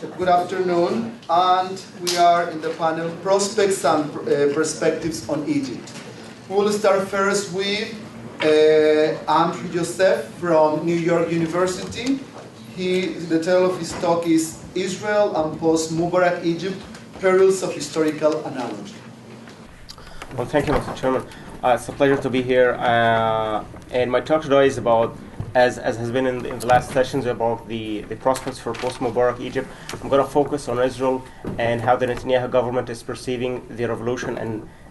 Good afternoon, and we are in the panel Prospects and Perspectives on Egypt. We will start first with Yossef from New York University. The title of his talk is Israel and Post-Mubarak Egypt, Perils of Historical Analogy. Well, thank you, Mr. Chairman. It's a pleasure to be here. And my talk today is about, as has been in the last sessions, about the prospects for post-Mubarak Egypt. I'm going to focus on Israel and how the Netanyahu government is perceiving the revolution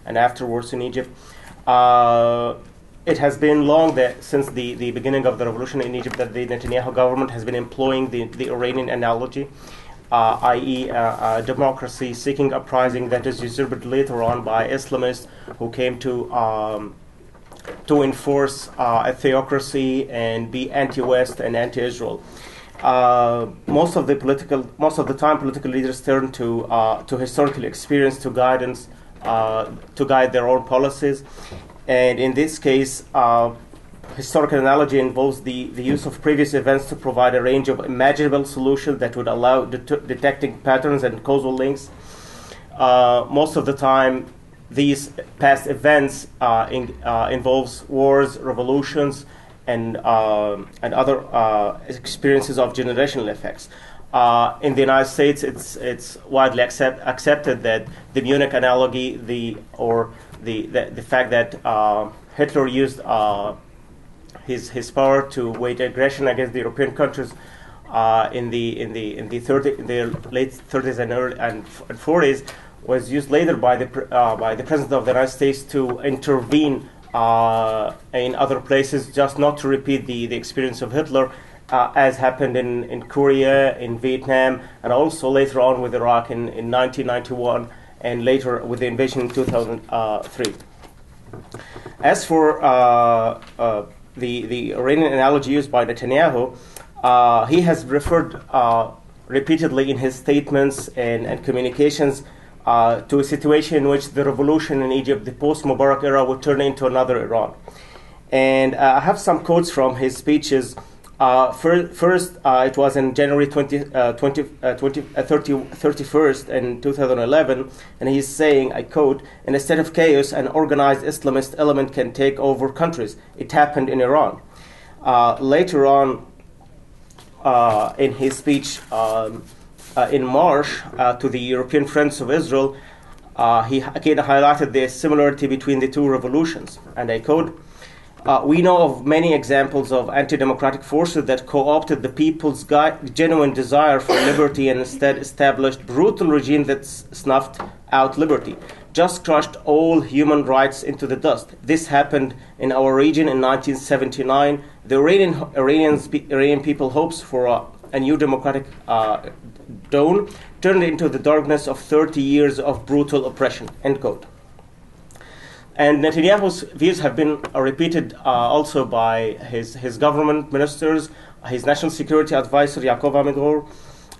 and afterwards in Egypt. It has been long since the beginning of the revolution in Egypt that the Netanyahu government has been employing the Iranian analogy, i.e. democracy seeking uprising that is usurped later on by Islamists who came to enforce a theocracy and be anti-West and anti-Israel. Most of the time, political leaders turn to historical experience to guide their own policies. And in this case, historical analogy involves the use of previous events to provide a range of imaginable solutions that would allow detecting patterns and causal links. Most of the time, these past events involves wars, revolutions, and other experiences of generational effects. In the United States, it's widely accepted that the Munich analogy, the fact that Hitler used his power to wage aggression against the European countries in the late 30s and early and 40s, was used later by the President of the United States to intervene in other places, just not to repeat the experience of Hitler, as happened in Korea, in Vietnam, and also later on with Iraq in 1991, and later with the invasion in 2003. As for the Iranian analogy used by Netanyahu, he has referred repeatedly in his statements and communications to a situation in which the revolution in Egypt, the post-Mubarak era, would turn into another Iran. And I have some quotes from his speeches. First, it was in January 31st in 2011, and he's saying, I quote, "In a state of chaos, an organized Islamist element can take over countries. It happened in Iran." Later on, in his speech in March to the European Friends of Israel, he again highlighted the similarity between the two revolutions, and I quote, "We know of many examples of anti-democratic forces that co-opted the people's genuine desire for liberty and instead established brutal regime that snuffed out liberty, just crushed all human rights into the dust. This happened in our region in 1979. The Iranian people's hopes for a new democratic dawn turned into the darkness of 30 years of brutal oppression," end quote. And Netanyahu's views have been repeated also by his government ministers, his national security advisor, Yaakov Amidor,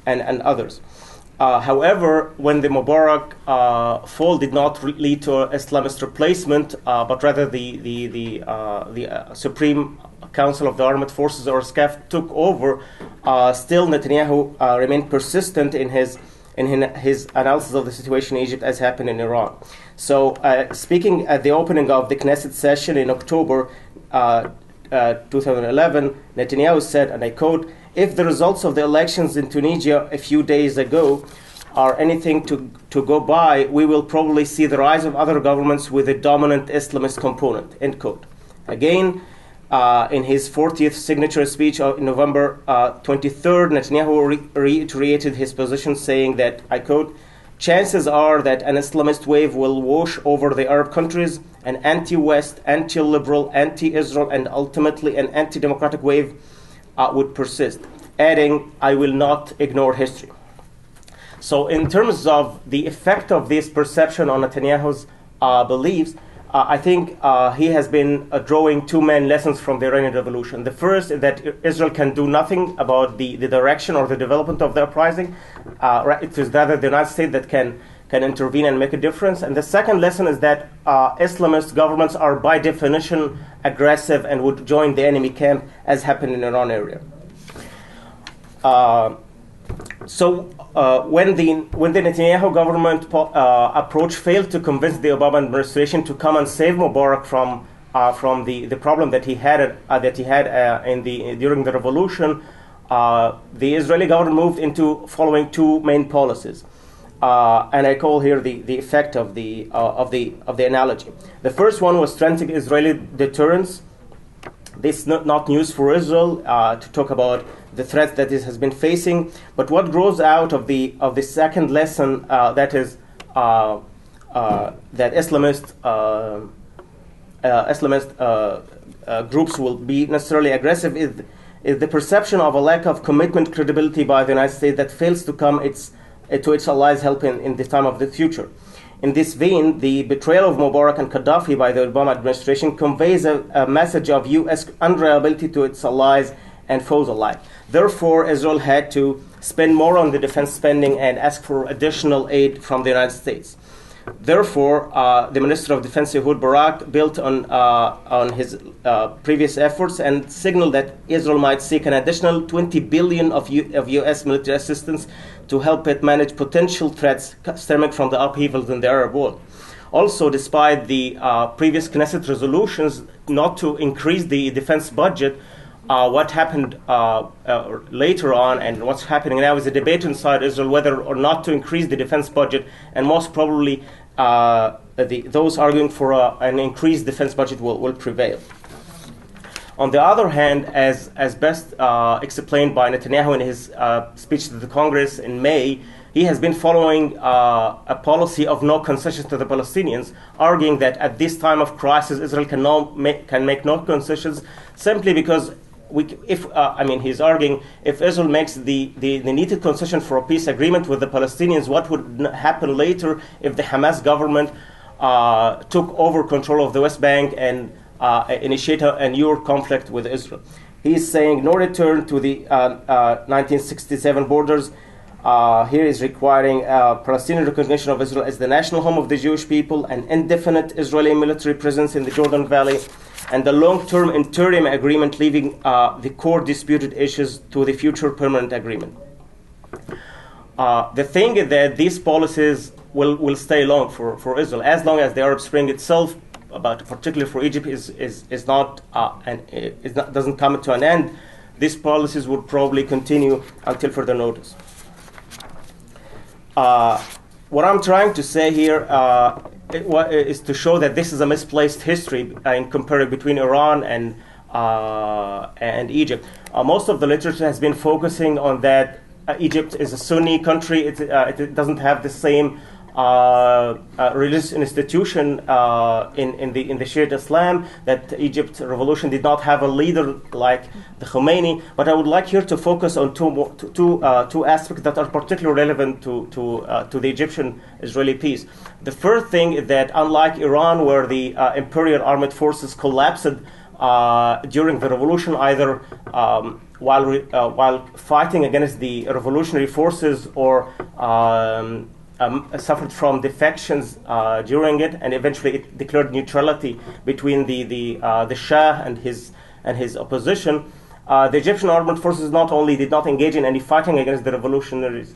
and others. However, when the Mubarak fall did not lead to Islamist replacement, but rather the Supreme Council of the Armed Forces, or SCAF, took over, still Netanyahu remained persistent in his analysis of the situation in Egypt as happened in Iran. So, speaking at the opening of the Knesset session in October 2011, Netanyahu said, and I quote, "If the results of the elections in Tunisia a few days ago are anything to go by, we will probably see the rise of other governments with a dominant Islamist component," end quote. Again, in his 40th signature speech in November 23rd, Netanyahu reiterated his position, saying that, I quote, "Chances are that an Islamist wave will wash over the Arab countries, an anti-West, anti-liberal, anti-Israel, and ultimately an anti-democratic wave would persist," adding, "I will not ignore history." So in terms of the effect of this perception on Netanyahu's beliefs, I think he has been drawing two main lessons from the Iranian Revolution. The first is that Israel can do nothing about the direction or the development of the uprising. It is rather the United States that can intervene and make a difference. And the second lesson is that Islamist governments are by definition aggressive and would join the enemy camp, as happened in the Iran area. So when the Netanyahu government approach failed to convince the Obama administration to come and save Mubarak from the problem that he had during the revolution, the Israeli government moved into following two main policies, and I call here the effect of the analogy. The first one was strengthening Israeli deterrence. This is not news for Israel to talk about the threats that it has been facing, but what grows out of the second lesson, that is that Islamist groups will be necessarily aggressive, is the perception of a lack of commitment, credibility by the United States that fails to come to its allies' help in the time of the future. In this vein, the betrayal of Mubarak and Gaddafi by the Obama administration conveys a message of U.S. unreliability to its allies and foes alike. Therefore, Israel had to spend more on the defense spending and ask for additional aid from the United States. Therefore, the Minister of Defense, Ehud Barak, built on his previous efforts and signaled that Israel might seek an additional $20 billion of U.S. military assistance to help it manage potential threats stemming from the upheavals in the Arab world. Also, despite the previous Knesset resolutions not to increase the defense budget, what happened later on and what's happening now is a debate inside Israel whether or not to increase the defense budget, and most probably those arguing for an increased defense budget will prevail. On the other hand, as best explained by Netanyahu in his speech to the Congress in May, he has been following a policy of no concessions to the Palestinians, arguing that at this time of crisis, Israel can make no concessions simply because he's arguing if Israel makes the needed concession for a peace agreement with the Palestinians, what would happen later if the Hamas government took over control of the West Bank and initiate a new conflict with Israel? He's saying no return to the 1967 borders. Here is requiring Palestinian recognition of Israel as the national home of the Jewish people, an indefinite Israeli military presence in the Jordan Valley, and the long-term interim agreement leaving the core disputed issues to the future permanent agreement. The thing is that these policies will stay long for Israel, as long as the Arab Spring itself, but particularly for Egypt, doesn't come to an end. These policies would probably continue until further notice. What I'm trying to say here is to show that this is a misplaced history in comparing between Iran and Egypt. Most of the literature has been focusing on that Egypt is a Sunni country. It doesn't have the same religious institution in the Shiite Islam, that Egypt revolution did not have a leader like the Khomeini. But I would like here to focus on two aspects that are particularly relevant to the Egyptian-Israeli peace. The first thing is that unlike Iran, where the imperial armed forces collapsed during the revolution, either while fighting against the revolutionary forces or suffered from defections during it, and eventually it declared neutrality between the Shah and his opposition. The Egyptian armed forces not only did not engage in any fighting against the revolutionaries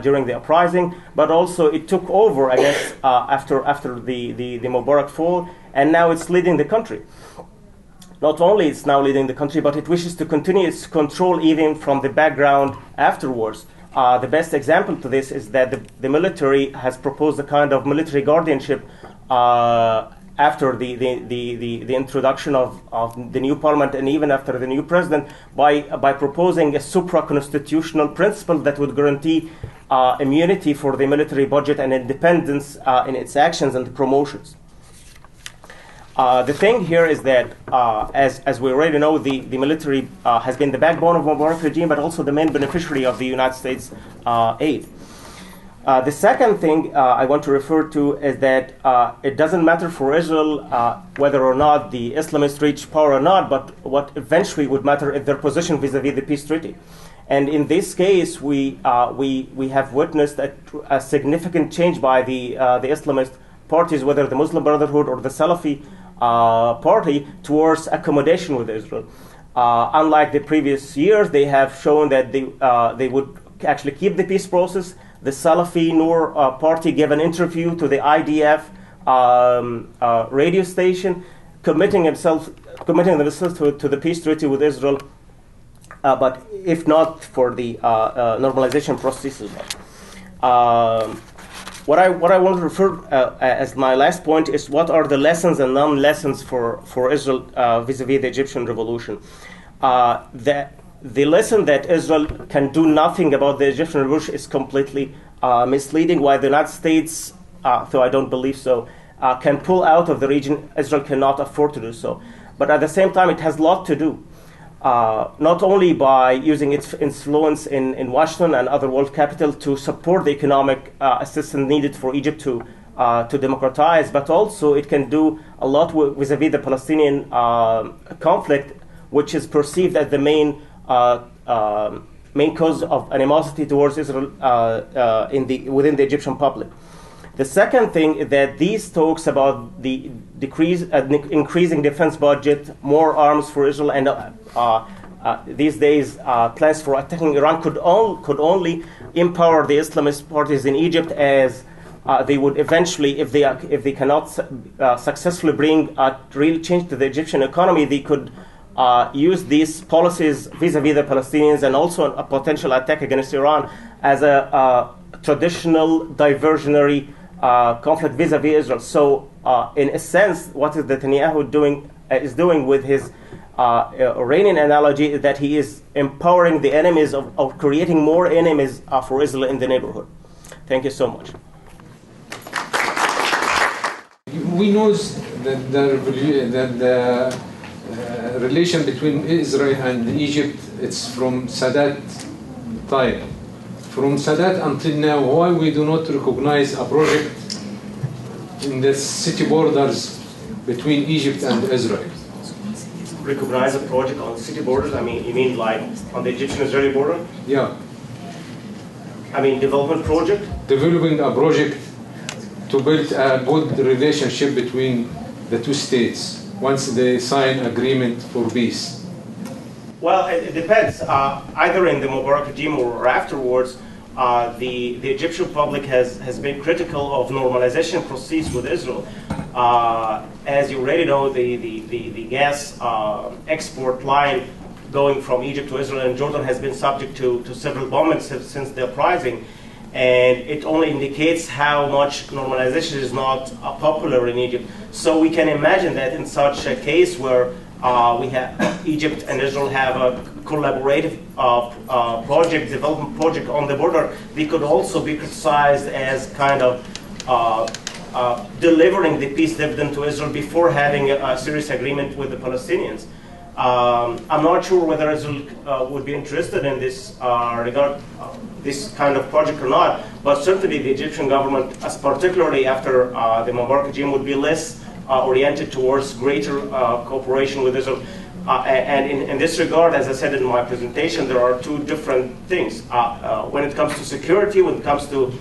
during the uprising, but also it took over against after the Mubarak fall, and now it's leading the country. Not only it's now leading the country, but it wishes to continue its control even from the background afterwards. The best example to this is that the military has proposed a kind of military guardianship after the introduction of the new parliament, and even after the new president, by proposing a supra-constitutional principle that would guarantee immunity for the military budget and independence in its actions and promotions. The thing here is that, as we already know, the military has been the backbone of Mubarak regime, but also the main beneficiary of the United States aid. The second thing I want to refer to is that it doesn't matter for Israel whether or not the Islamists reach power or not, but what eventually would matter is their position vis-a-vis the peace treaty. And in this case, we have witnessed a significant change by the Islamist parties, whether the Muslim Brotherhood or the Salafi party, towards accommodation with Israel. Unlike the previous years, they have shown that they would actually keep the peace process. The Salafi Noor party gave an interview to the IDF radio station, committing themselves to the peace treaty with Israel, but if not for the normalization process as well. What I want to refer as my last point is what are the lessons and non-lessons for Israel vis-a-vis the Egyptian revolution. The lesson that Israel can do nothing about the Egyptian revolution is completely misleading. While the United States, though I don't believe so, can pull out of the region, Israel cannot afford to do so. But at the same time, it has a lot to do. Not only by using its influence in Washington and other world capital to support the economic assistance needed for Egypt to democratize, but also it can do a lot vis-a-vis the Palestinian conflict, which is perceived as the main cause of animosity towards Israel within the Egyptian public. The second thing is that these talks about the increasing defense budget, more arms for Israel, and these days plans for attacking Iran could only empower the Islamist parties in Egypt, as they would eventually, if they cannot successfully bring real change to the Egyptian economy, they could use these policies vis-a-vis the Palestinians and also a potential attack against Iran as a traditional diversionary conflict vis-a-vis Israel. So, in a sense, what is Netanyahu is doing with his Iranian analogy is that he is empowering the enemies of creating more enemies for Israel in the neighborhood. Thank you so much. We know that the relation between Israel and Egypt, it's from Sadat time. From Sadat until now, why we do not recognize a project in the city borders between Egypt and Israel? Recognize a project on city borders? I mean, you mean like on the Egyptian-Israeli border? Yeah. I mean, development project? Developing a project to build a good relationship between the two states once they sign agreement for peace. Well, it depends. Either in the Mubarak regime or afterwards, the Egyptian public has been critical of normalization process with Israel. As you already know, the gas export line going from Egypt to Israel and Jordan has been subject to several bombings since the uprising. And it only indicates how much normalization is not popular in Egypt. So we can imagine that in such a case where we have Egypt and Israel have a collaborative development project on the border, they could also be criticized as kind of delivering the peace dividend to Israel before having a serious agreement with the Palestinians. I'm not sure whether Israel would be interested in this this kind of project or not, but certainly the Egyptian government, as particularly after the Mubarak regime, would be less oriented towards greater cooperation with Israel. And in this regard, as I said in my presentation, there are two different things. When it comes to security, when it comes to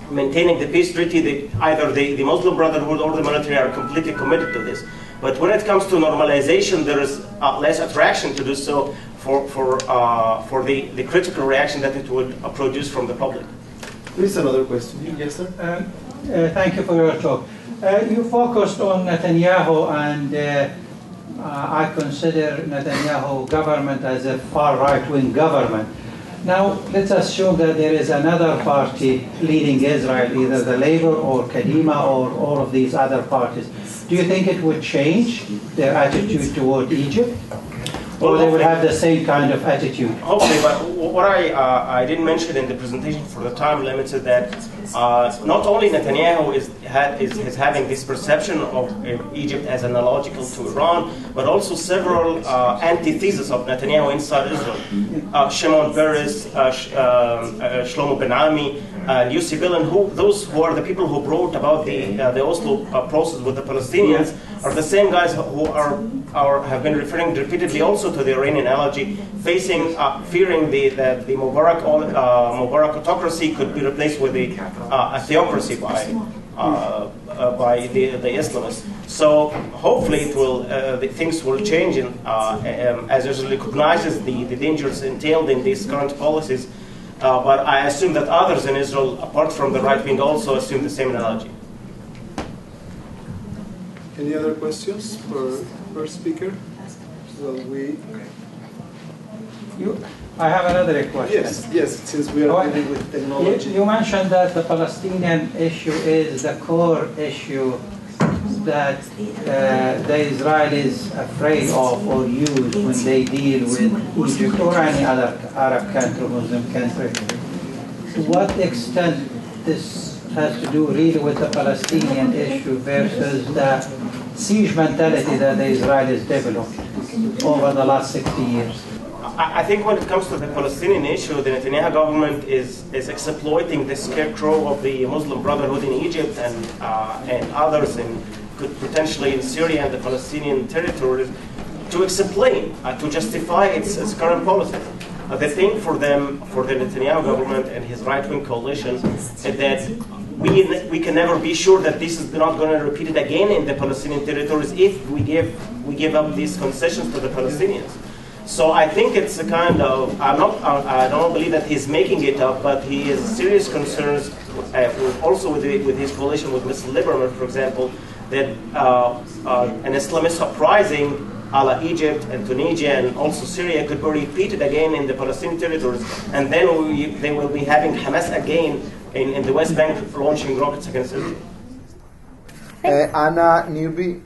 maintaining the peace treaty, either the Muslim Brotherhood or the military are completely committed to this. But when it comes to normalization, there is less attraction to do so for the critical reaction that it would produce from the public. Please, another question. Yes, sir. Thank you for your talk. You focused on Netanyahu, and I consider Netanyahu government as a far right-wing government. Now, let's assume that there is another party leading Israel, either the Labour or Kadima or all of these other parties. Do you think it would change their attitude toward Egypt? Or they would have the same kind of attitude? Hopefully, but what I didn't mention in the presentation for the time limits is that not only Netanyahu is having this perception of Egypt as analogical to Iran, but also several antitheses of Netanyahu inside Israel. Shimon Peres, Shlomo Ben Ami, Yossi Bilan, those who are the people who brought about the Oslo process with the Palestinians, are the same guys who have been referring repeatedly also to the Iranian analogy, fearing that the Mubarak autocracy could be replaced with a theocracy by the Islamists. So hopefully things will change as Israel recognizes the dangers entailed in these current policies. But I assume that others in Israel, apart from the right wing, also assume the same analogy. Any other questions for first speaker? I have another question. Yes, since we are dealing with technology. You mentioned that the Palestinian issue is the core issue that the Israelis afraid of or use when they deal with Egypt or any other Arab country, Muslim country. To what extent this has to do really with the Palestinian issue versus the siege mentality that the Israelis developed over the last 60 years? I think when it comes to the Palestinian issue, the Netanyahu government is exploiting the scarecrow of the Muslim Brotherhood in Egypt and others, and could potentially in Syria and the Palestinian territories, to explain, to justify its current policies. The thing for them, for the Netanyahu government and his right-wing coalition, is that we can never be sure that this is not going to repeat it again in the Palestinian territories if we give up these concessions to the Palestinians. So I think it's a kind of, I don't believe that he's making it up, but he has serious concerns also with his coalition with Mr. Lieberman, for example, that an Islamist uprising a la Egypt and Tunisia and also Syria could be repeated again in the Palestinian territories, and then they will be having Hamas again in the West Bank launching rockets against Israel. Anna Newby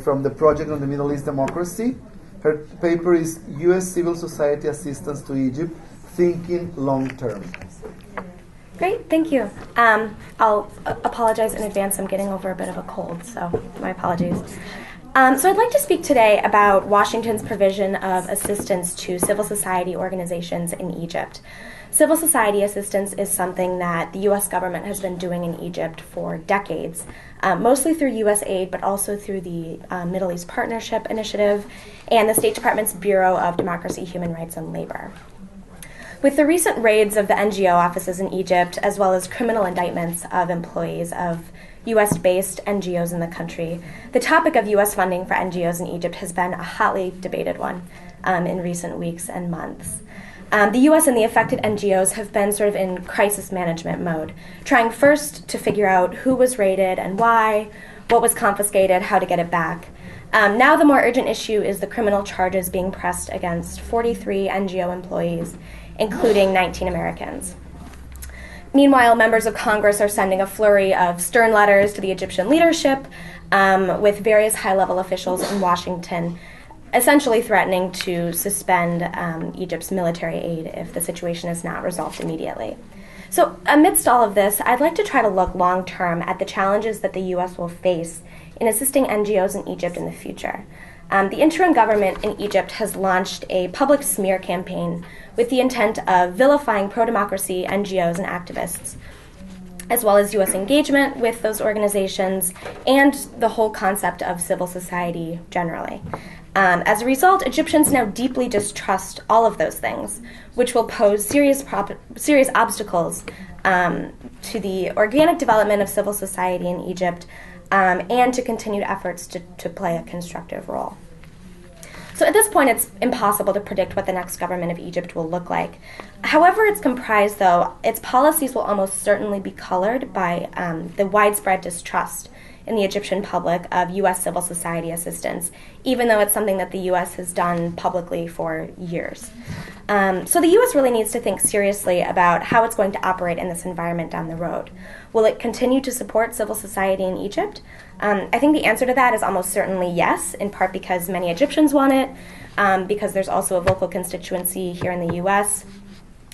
from the Project on the Middle East Democracy. Her paper is U.S. Civil Society Assistance to Egypt, Thinking Long Term. Great, thank you. I'll apologize in advance. I'm getting over a bit of a cold, so my apologies. So I'd like to speak today about Washington's provision of assistance to civil society organizations in Egypt. Civil society assistance is something that the U.S. government has been doing in Egypt for decades, mostly through U.S. aid, but also through the Middle East Partnership Initiative and the State Department's Bureau of Democracy, Human Rights, and Labor. With the recent raids of the NGO offices in Egypt, as well as criminal indictments of employees of U.S.-based NGOs in the country, the topic of U.S. funding for NGOs in Egypt has been a hotly debated one in recent weeks and months. The U.S. and the affected NGOs have been sort of in crisis management mode, trying first to figure out who was raided and why, what was confiscated, how to get it back. Now the more urgent issue is the criminal charges being pressed against 43 NGO employees, including 19 Americans. Meanwhile, members of Congress are sending a flurry of stern letters to the Egyptian leadership with various high-level officials in Washington, essentially threatening to suspend Egypt's military aid if the situation is not resolved immediately. So amidst all of this, I'd like to try to look long-term at the challenges that the U.S. will face in assisting NGOs in Egypt in the future. The interim government in Egypt has launched a public smear campaign with the intent of vilifying pro-democracy NGOs and activists, as well as U.S. engagement with those organizations and the whole concept of civil society generally. As a result, Egyptians now deeply distrust all of those things, which will pose serious obstacles to the organic development of civil society in Egypt and to continued efforts to play a constructive role. So at this point, it's impossible to predict what the next government of Egypt will look like. However it's comprised, though, its policies will almost certainly be colored by the widespread distrust in the Egyptian public of U.S. civil society assistance, even though it's something that the U.S. has done publicly for years. So the U.S. really needs to think seriously about how it's going to operate in this environment down the road. Will it continue to support civil society in Egypt? I think the answer to that is almost certainly yes, in part because many Egyptians want it, because there's also a vocal constituency here in the U.S.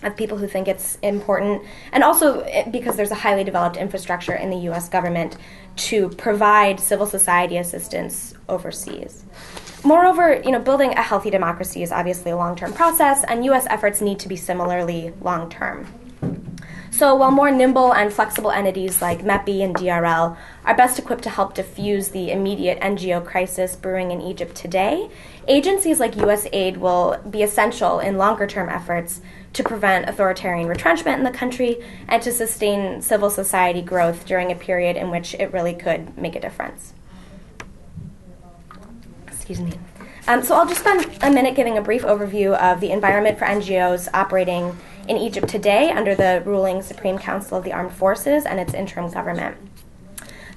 of people who think it's important, and also because there's a highly developed infrastructure in the U.S. government to provide civil society assistance overseas. Moreover, building a healthy democracy is obviously a long-term process, and U.S. efforts need to be similarly long-term. So while more nimble and flexible entities like MEPI and DRL are best equipped to help diffuse the immediate NGO crisis brewing in Egypt today, agencies like USAID will be essential in longer-term efforts to prevent authoritarian retrenchment in the country and to sustain civil society growth during a period in which it really could make a difference. Excuse me. So I'll just spend a minute giving a brief overview of the environment for NGOs operating in Egypt today under the ruling Supreme Council of the Armed Forces and its interim government.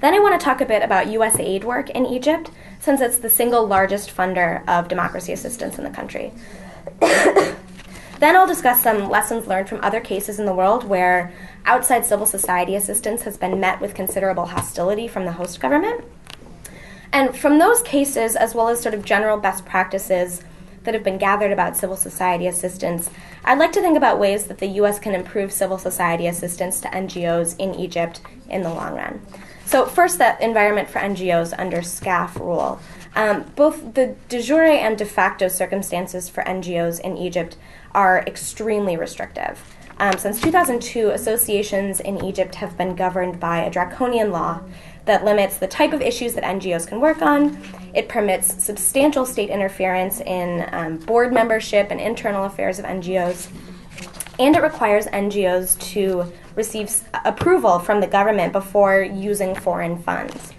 Then I want to talk a bit about U.S. aid work in Egypt, since it's the single largest funder of democracy assistance in the country. Then I'll discuss some lessons learned from other cases in the world where outside civil society assistance has been met with considerable hostility from the host government. And from those cases, as well as sort of general best practices that have been gathered about civil society assistance, I'd like to think about ways that the U.S. can improve civil society assistance to NGOs in Egypt in the long run. So first, that environment for NGOs under SCAF rule. Both the de jure and de facto circumstances for NGOs in Egypt are extremely restrictive. Since 2002, associations in Egypt have been governed by a draconian law that limits the type of issues that NGOs can work on. It permits substantial state interference in board membership and internal affairs of NGOs. And it requires NGOs to receive approval from the government before using foreign funds,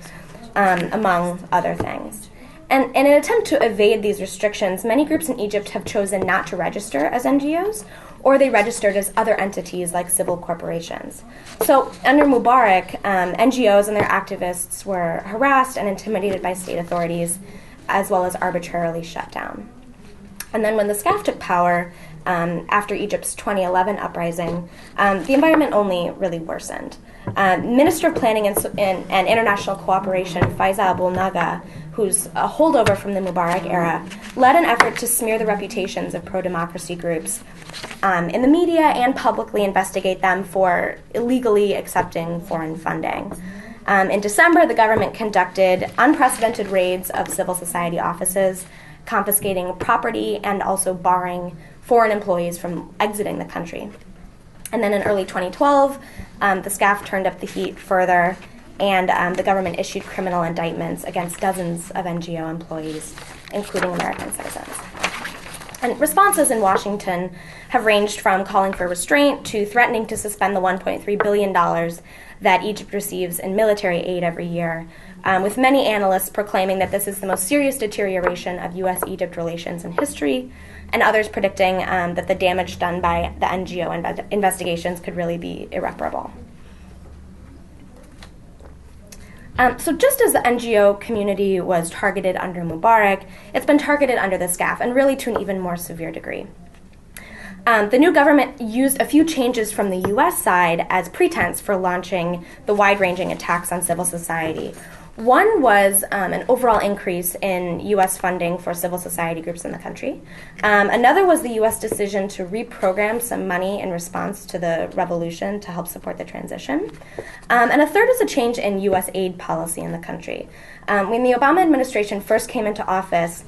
among other things. And in an attempt to evade these restrictions, many groups in Egypt have chosen not to register as NGOs, or they registered as other entities like civil corporations. So under Mubarak, NGOs and their activists were harassed and intimidated by state authorities, as well as arbitrarily shut down. And then when the SCAF took power, after Egypt's 2011 uprising, the environment only really worsened. Minister of Planning and International Cooperation, Faiza Abul Naga, who's a holdover from the Mubarak era, led an effort to smear the reputations of pro-democracy groups in the media and publicly investigate them for illegally accepting foreign funding. In December, the government conducted unprecedented raids of civil society offices, confiscating property and also barring foreign employees from exiting the country. And then in early 2012, the SCAF turned up the heat further, and the government issued criminal indictments against dozens of NGO employees, including American citizens. And responses in Washington have ranged from calling for restraint to threatening to suspend the $1.3 billion that Egypt receives in military aid every year, with many analysts proclaiming that this is the most serious deterioration of U.S.-Egypt relations in history, and others predicting that the damage done by the NGO investigations could really be irreparable. So just as the NGO community was targeted under Mubarak, it's been targeted under the SCAF, and really to an even more severe degree. The new government used a few changes from the U.S. side as pretense for launching the wide-ranging attacks on civil society. One was an overall increase in U.S. funding for civil society groups in the country. Another was the U.S. decision to reprogram some money in response to the revolution to help support the transition. And a third was a change in U.S. aid policy in the country. When the Obama administration first came into office,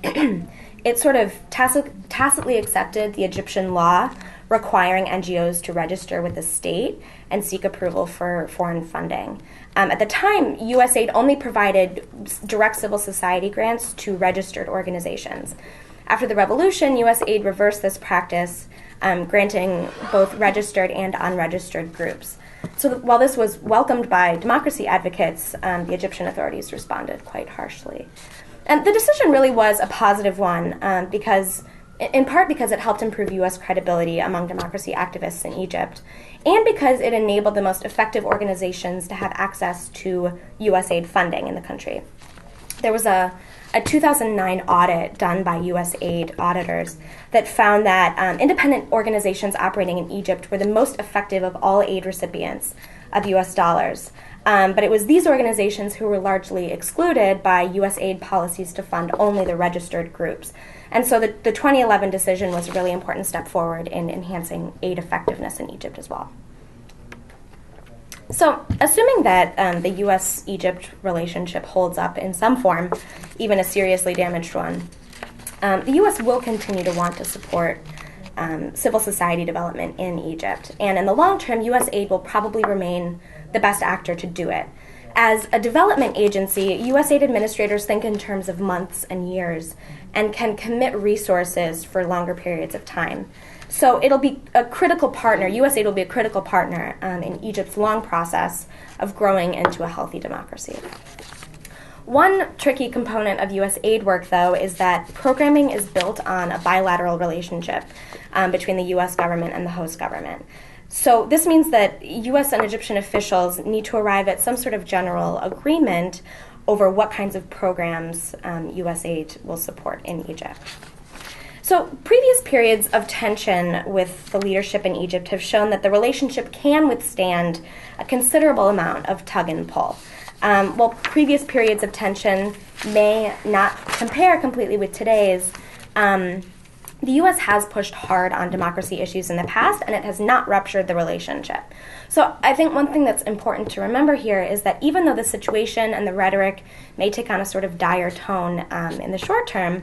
it sort of tacitly accepted the Egyptian law requiring NGOs to register with the state and seek approval for foreign funding. At the time, USAID only provided direct civil society grants to registered organizations. After the revolution, USAID reversed this practice, granting both registered and unregistered groups. So while this was welcomed by democracy advocates, the Egyptian authorities responded quite harshly. And the decision really was a positive one, in part because it helped improve U.S. credibility among democracy activists in Egypt, and because it enabled the most effective organizations to have access to USAID funding in the country. There was a 2009 audit done by USAID auditors that found that independent organizations operating in Egypt were the most effective of all aid recipients of U.S. dollars. But it was these organizations who were largely excluded by USAID policies to fund only the registered groups. And so the 2011 decision was a really important step forward in enhancing aid effectiveness in Egypt as well. So assuming that the U.S.-Egypt relationship holds up in some form, even a seriously damaged one, the U.S. will continue to want to support civil society development in Egypt. And in the long term, USAID will probably remain the best actor to do it. As a development agency, USAID administrators think in terms of months and years and can commit resources for longer periods of time. So it'll be a critical partner, USAID will be a critical partner in Egypt's long process of growing into a healthy democracy. One tricky component of U.S. aid work, though, is that programming is built on a bilateral relationship between the U.S. government and the host government. So this means that U.S. and Egyptian officials need to arrive at some sort of general agreement over what kinds of programs U.S. aid will support in Egypt. So previous periods of tension with the leadership in Egypt have shown that the relationship can withstand a considerable amount of tug and pull. While previous periods of tension may not compare completely with today's, the U.S. has pushed hard on democracy issues in the past, and it has not ruptured the relationship. So I think one thing that's important to remember here is that even though the situation and the rhetoric may take on a sort of dire tone in the short term,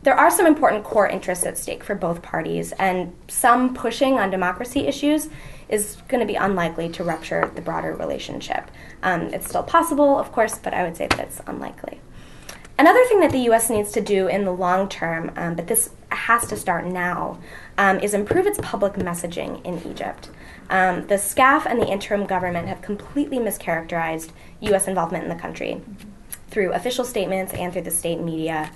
there are some important core interests at stake for both parties, and some pushing on democracy issues is going to be unlikely to rupture the broader relationship. It's still possible, of course, but I would say that it's unlikely. Another thing that the U.S. needs to do in the long term, but this has to start now, is improve its public messaging in Egypt. The SCAF and the interim government have completely mischaracterized U.S. involvement in the country through official statements and through the state media.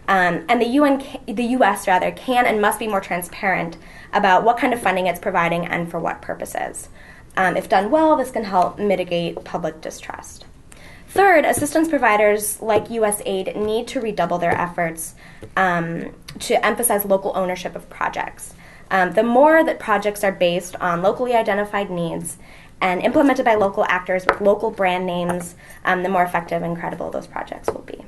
And the U.S. can and must be more transparent about what kind of funding it's providing and for what purposes. If done well, this can help mitigate public distrust. Third, assistance providers like USAID need to redouble their efforts to emphasize local ownership of projects. The more that projects are based on locally identified needs and implemented by local actors with local brand names, the more effective and credible those projects will be.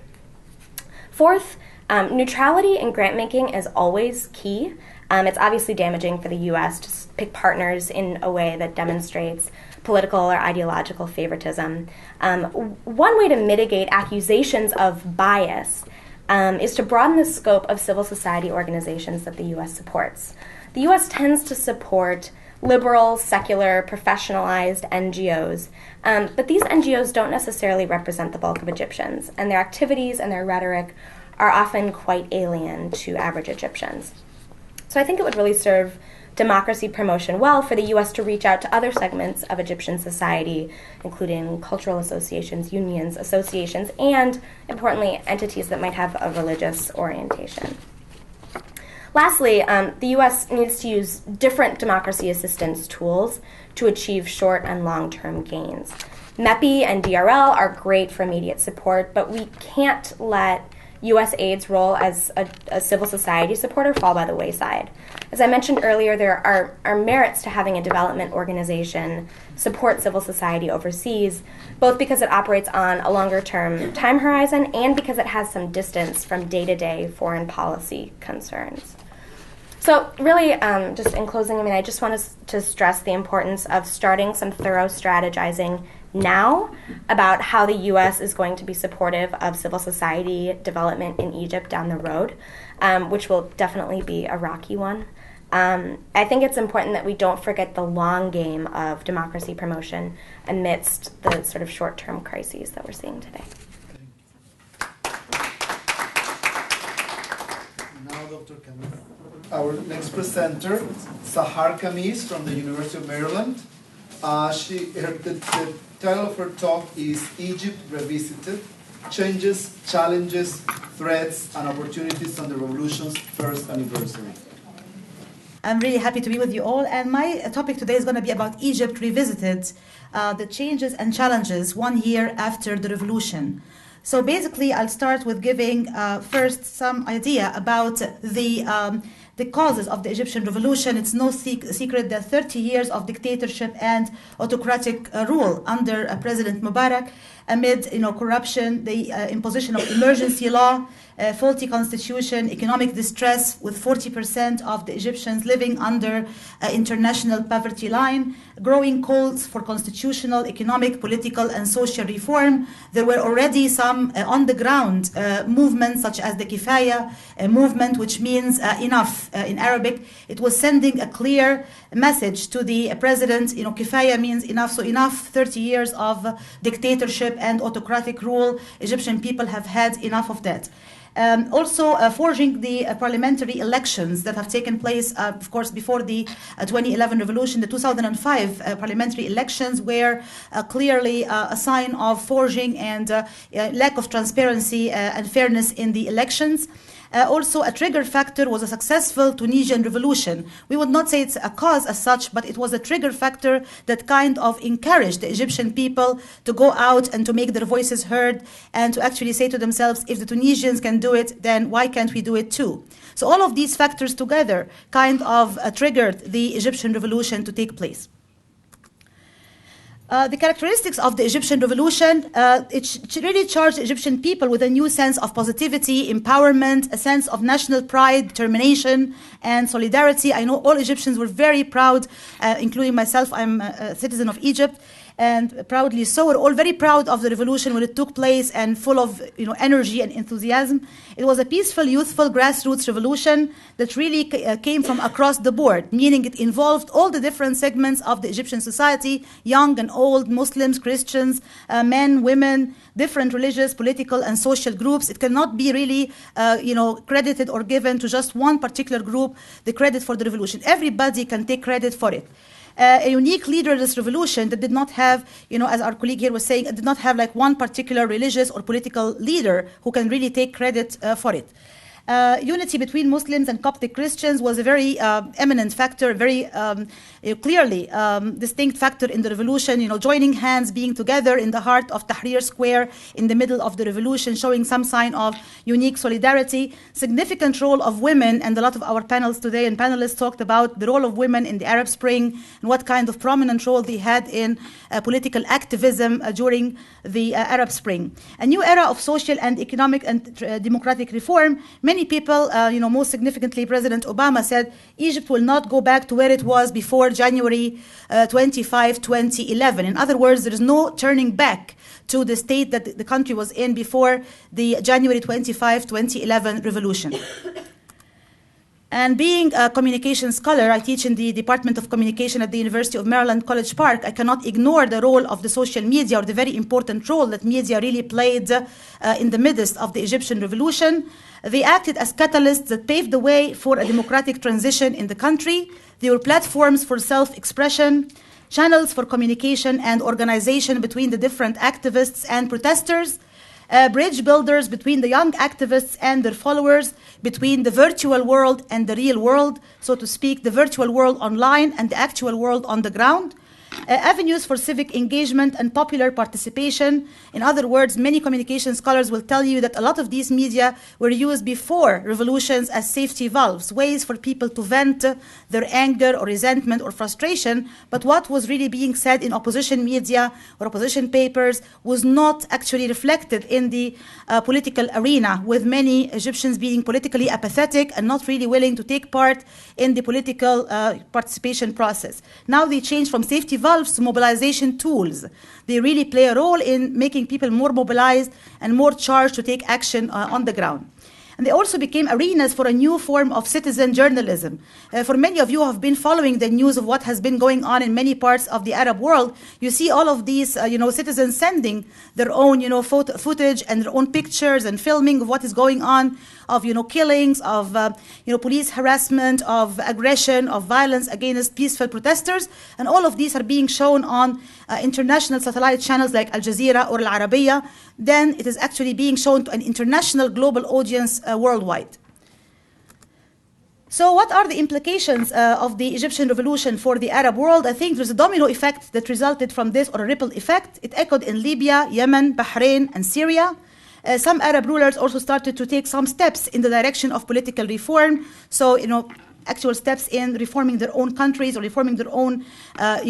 Fourth, neutrality in grant making is always key. It's obviously damaging for the U.S. to pick partners in a way that demonstrates political or ideological favoritism. One way to mitigate accusations of bias is to broaden the scope of civil society organizations that the U.S. supports. The U.S. tends to support liberal, secular, professionalized NGOs, but these NGOs don't necessarily represent the bulk of Egyptians, and their activities and their rhetoric are often quite alien to average Egyptians. So I think it would really serve democracy promotion well for the U.S. to reach out to other segments of Egyptian society, including cultural associations, unions, associations, and, importantly, entities that might have a religious orientation. Lastly, the U.S. needs to use different democracy assistance tools to achieve short and long-term gains. MEPI and DRL are great for immediate support, but we can't let U.S. aid's role as a civil society supporter fall by the wayside. As I mentioned earlier, there are merits to having a development organization support civil society overseas, both because it operates on a longer-term time horizon and because it has some distance from day-to-day foreign policy concerns. So really, just in closing, I just want to stress the importance of starting some thorough strategizing now about how the U.S. is going to be supportive of civil society development in Egypt down the road, which will definitely be a rocky one. I think it's important that we don't forget the long game of democracy promotion amidst the sort of short-term crises that we're seeing today. Now, Dr. Khamis. Our next presenter, Sahar Khamis from the University of Maryland. The title of her talk is Egypt Revisited, Changes, Challenges, Threats, and Opportunities on the Revolution's First Anniversary. I'm really happy to be with you all, and my topic today is going to be about Egypt Revisited, the changes and challenges 1 year after the revolution. So basically, I'll start with giving first some idea about the causes of the Egyptian revolution. It's no secret that 30 years of dictatorship and autocratic rule under President Mubarak, amid corruption, the imposition of emergency law, faulty constitution, economic distress, with 40% of the Egyptians living under international poverty line, growing calls for constitutional, economic, political, and social reform. There were already some on-the-ground movements, such as the Kifaya movement, which means enough in Arabic. It was sending a clear message to the president. Kifaya means enough, so enough. 30 years of dictatorship and autocratic rule. Egyptian people have had enough of that. Also forging the parliamentary elections that have taken place, of course, before the 2011 revolution. The 2005 parliamentary elections were clearly a sign of forging and lack of transparency and fairness in the elections. Also, a trigger factor was a successful Tunisian revolution. We would not say it's a cause as such, but it was a trigger factor that kind of encouraged the Egyptian people to go out and to make their voices heard and to actually say to themselves, if the Tunisians can do it, then why can't we do it too? So all of these factors together kind of triggered the Egyptian revolution to take place. The characteristics of the Egyptian revolution, it really charged the Egyptian people with a new sense of positivity, empowerment, a sense of national pride, determination, and solidarity. I know all Egyptians were very proud, including myself. I'm a citizen of Egypt, and proudly so. We're all very proud of the revolution when it took place and full of energy and enthusiasm. It was a peaceful, youthful, grassroots revolution that really came from across the board, meaning it involved all the different segments of the Egyptian society, young and old, Muslims, Christians, men, women, different religious, political, and social groups. It cannot be really, credited or given to just one particular group the credit for the revolution. Everybody can take credit for it. A unique leaderless revolution that did not have, as our colleague here was saying, it did not have like one particular religious or political leader who can really take credit for it. Unity between Muslims and Coptic Christians was a very eminent factor, very clearly distinct factor in the revolution, joining hands, being together in the heart of Tahrir Square in the middle of the revolution, showing some sign of unique solidarity. Significant role of women, and a lot of our panels today and panelists talked about the role of women in the Arab Spring and what kind of prominent role they had in political activism during the Arab Spring. A new era of social and economic and democratic reform. Many people, most significantly President Obama said Egypt will not go back to where it was before January 25, 2011. In other words, there is no turning back to the state that the country was in before the January 25, 2011 revolution. And being a communication scholar, I teach in the Department of Communication at the University of Maryland, College Park. I cannot ignore the role of the social media, or the very important role that media really played in the midst of the Egyptian revolution. They acted as catalysts that paved the way for a democratic transition in the country. They were platforms for self-expression, channels for communication and organization between the different activists and protesters, bridge builders between the young activists and their followers, between the virtual world and the real world, so to speak, the virtual world online and the actual world on the ground. Avenues for civic engagement and popular participation. In other words, many communication scholars will tell you that a lot of these media were used before revolutions as safety valves, ways for people to vent their anger or resentment or frustration. But what was really being said in opposition media or opposition papers was not actually reflected in the political arena, with many Egyptians being politically apathetic and not really willing to take part in the political participation process. Now they change from safety valves to mobilization tools. They really play a role in making people more mobilized and more charged to take action on the ground. And they also became arenas for a new form of citizen journalism. For many of you who have been following the news of what has been going on in many parts of the Arab world, you see all of these, citizens sending their own, footage and their own pictures and filming of what is going on, of, killings, of, police harassment, of aggression, of violence against peaceful protesters. And all of these are being shown on international satellite channels like Al Jazeera or Al Arabiya. Then it is actually being shown to an international global audience worldwide. So what are the implications of the Egyptian revolution for the Arab world? I think there's a domino effect that resulted from this, or a ripple effect. It echoed in Libya, Yemen, Bahrain, and Syria. Some Arab rulers also started to take some steps in the direction of political reform. So, actual steps in reforming their own countries or reforming their own,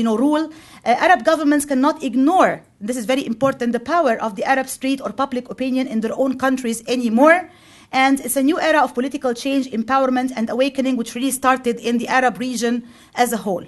rule. Arab governments cannot ignore, this is very important, the power of the Arab street or public opinion in their own countries anymore. And it's a new era of political change, empowerment, and awakening, which really started in the Arab region as a whole.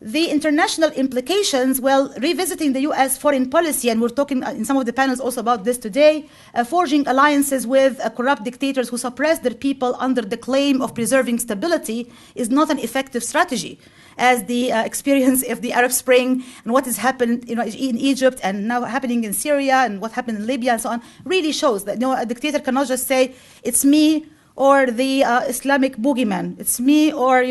The international implications, well, revisiting the US foreign policy, and we're talking in some of the panels also about this today, forging alliances with corrupt dictators who suppress their people under the claim of preserving stability is not an effective strategy, as the experience of the Arab Spring and what has happened in Egypt and now happening in Syria and what happened in Libya and so on really shows that a dictator cannot just say, it's me or the Islamic boogeyman, it's me or,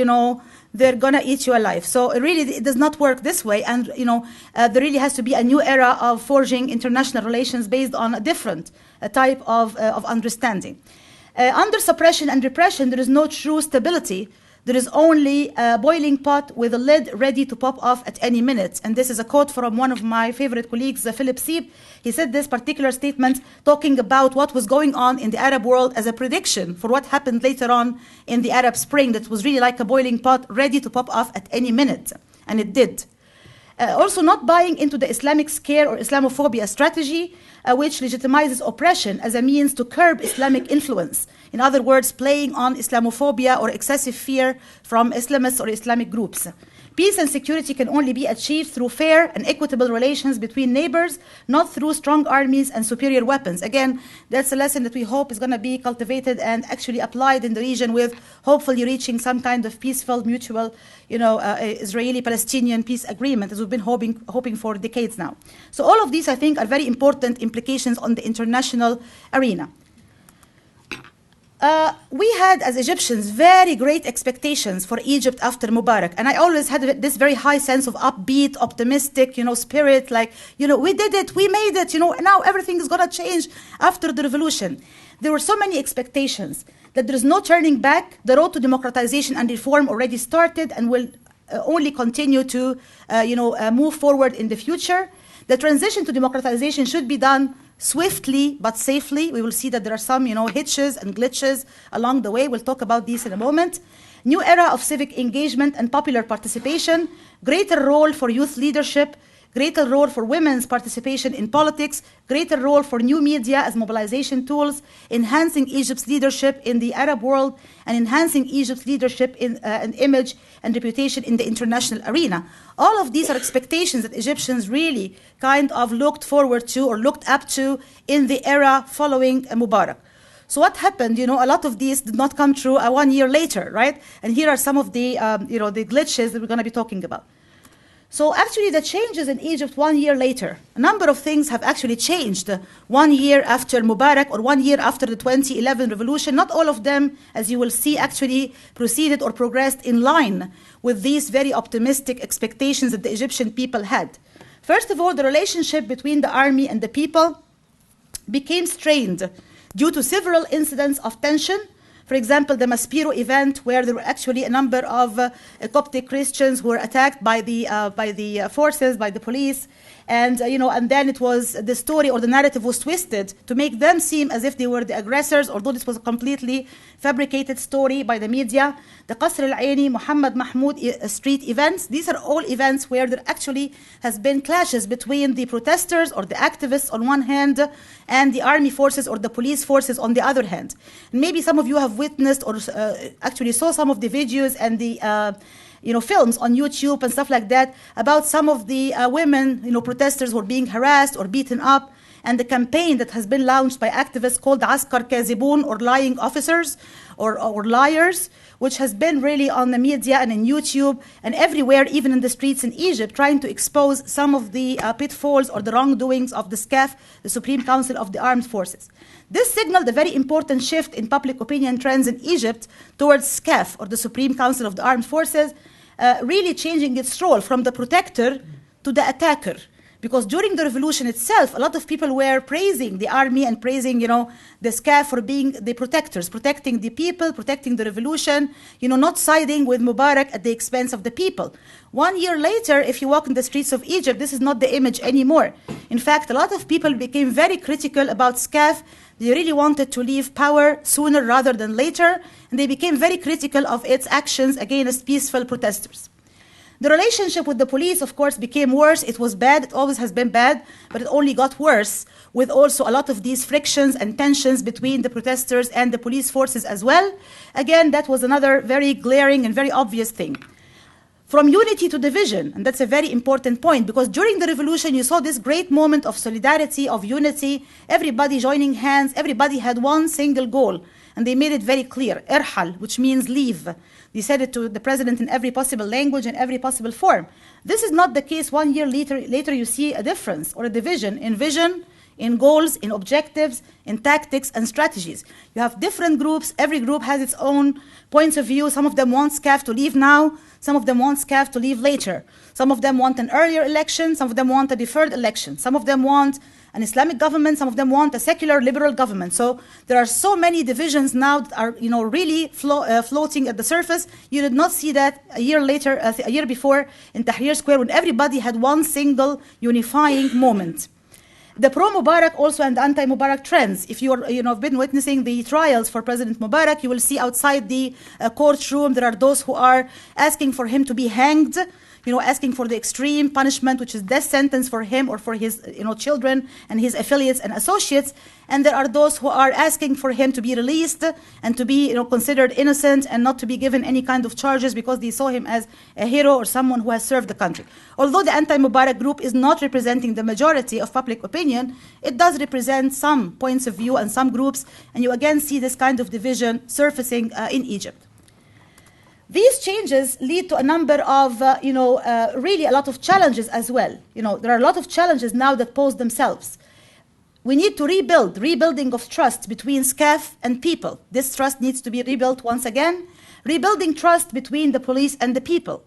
they're going to eat you alive. So it does not work this way. And, there really has to be a new era of forging international relations based on a different type of understanding. Under suppression and repression, there is no true stability. There is only a boiling pot with a lid ready to pop off at any minute. And this is a quote from one of my favorite colleagues, Philip Sieb. He said this particular statement talking about what was going on in the Arab world as a prediction for what happened later on in the Arab Spring, that was really like a boiling pot ready to pop off at any minute. And it did. Also not buying into the Islamic scare or Islamophobia strategy, which legitimizes oppression as a means to curb Islamic influence. In other words, playing on Islamophobia or excessive fear from Islamists or Islamic groups. Peace and security can only be achieved through fair and equitable relations between neighbors, not through strong armies and superior weapons. Again, that's a lesson that we hope is going to be cultivated and actually applied in the region, with hopefully reaching some kind of peaceful, mutual, Israeli-Palestinian peace agreement, as we've been hoping for decades now. So all of these, I think, are very important implications on the international arena. We had, as Egyptians, very great expectations for Egypt after Mubarak. And I always had this very high sense of upbeat, optimistic, spirit, like, we did it, we made it, now everything is going to change after the revolution. There were so many expectations that there is no turning back. The road to democratization and reform already started and will only continue to, move forward in the future. The transition to democratization should be done swiftly but safely. We will see that there are some, hitches and glitches along the way. We'll talk about these in a moment. New era of civic engagement and popular participation, greater role for youth leadership, greater role for women's participation in politics, greater role for new media as mobilization tools, enhancing Egypt's leadership in the Arab world, and enhancing Egypt's leadership in an image and reputation in the international arena. All of these are expectations that Egyptians really kind of looked forward to or looked up to in the era following Mubarak. So what happened? A lot of these did not come true 1 year later, right? And here are some of the, the glitches that we're going to be talking about. So actually the changes in Egypt 1 year later, a number of things have actually changed 1 year after Mubarak or 1 year after the 2011 revolution. Not all of them, as you will see, actually proceeded or progressed in line with these very optimistic expectations that the Egyptian people had. First of all, the relationship between the army and the people became strained due to several incidents of tension. For example, the Maspero event, where there were actually a number of Coptic Christians who were attacked by the forces, by the police, and and then it was the story or the narrative was twisted to make them seem as if they were the aggressors, although this was a completely fabricated story by the media. The Qasr al-Aini, Muhammad Mahmoud street events, these are all events where there actually has been clashes between the protesters or the activists on one hand and the army forces or the police forces on the other hand. And maybe some of you have witnessed or actually saw some of the videos and the films on YouTube and stuff like that about some of the women, protesters who are being harassed or beaten up, and the campaign that has been launched by activists called Askar Kazibun, or lying officers, or liars, which has been really on the media and in YouTube and everywhere, even in the streets in Egypt, trying to expose some of the pitfalls or the wrongdoings of the SCAF, the Supreme Council of the Armed Forces. This signaled a very important shift in public opinion trends in Egypt towards SCAF, or the Supreme Council of the Armed Forces, really changing its role from the protector to the attacker. Because during the revolution itself, a lot of people were praising the army and praising, the SCAF for being the protectors, protecting the people, protecting the revolution, not siding with Mubarak at the expense of the people. 1 year later, if you walk in the streets of Egypt, this is not the image anymore. In fact, a lot of people became very critical about SCAF. They really wanted to leave power sooner rather than later, and they became very critical of its actions against peaceful protesters. The relationship with the police, of course, became worse. It was bad. It always has been bad, but it only got worse with also a lot of these frictions and tensions between the protesters and the police forces as well. Again, that was another very glaring and very obvious thing. from unity to division. And that's a very important point, because during the revolution, you saw this great moment of solidarity, of unity, everybody joining hands, everybody had one single goal. And they made it very clear, irhal, which means leave. They said it to the president in every possible language and every possible form. This is not the case. 1 year later you see a difference or a division in vision, in goals, in objectives, in tactics and strategies. You have different groups. Every group has its own points of view. Some of them want SCAF to leave now. Some of them want SCAF to leave later. Some of them want an earlier election. Some of them want a deferred election. Some of them want an Islamic government. Some of them want a secular liberal government. So there are so many divisions now that are, really floating at the surface. You did not see that a year later, a year before in Tahrir Square, when everybody had one single unifying moment. The pro-Mubarak also and anti-Mubarak trends. If you have been witnessing the trials for President Mubarak, you will see outside the courtroom there are those who are asking for him to be hanged, asking for the extreme punishment, which is death sentence for him or for his children and his affiliates and associates. And there are those who are asking for him to be released and to be considered innocent and not to be given any kind of charges because they saw him as a hero or someone who has served the country. Although the anti-Mubarak group is not representing the majority of public opinion, it does represent some points of view and some groups, and you again see this kind of division surfacing in Egypt. These changes lead to a number of, really a lot of challenges as well. There are a lot of challenges now that pose themselves. We need to rebuilding of trust between SCAF and people. This trust needs to be rebuilt once again. Rebuilding trust between the police and the people.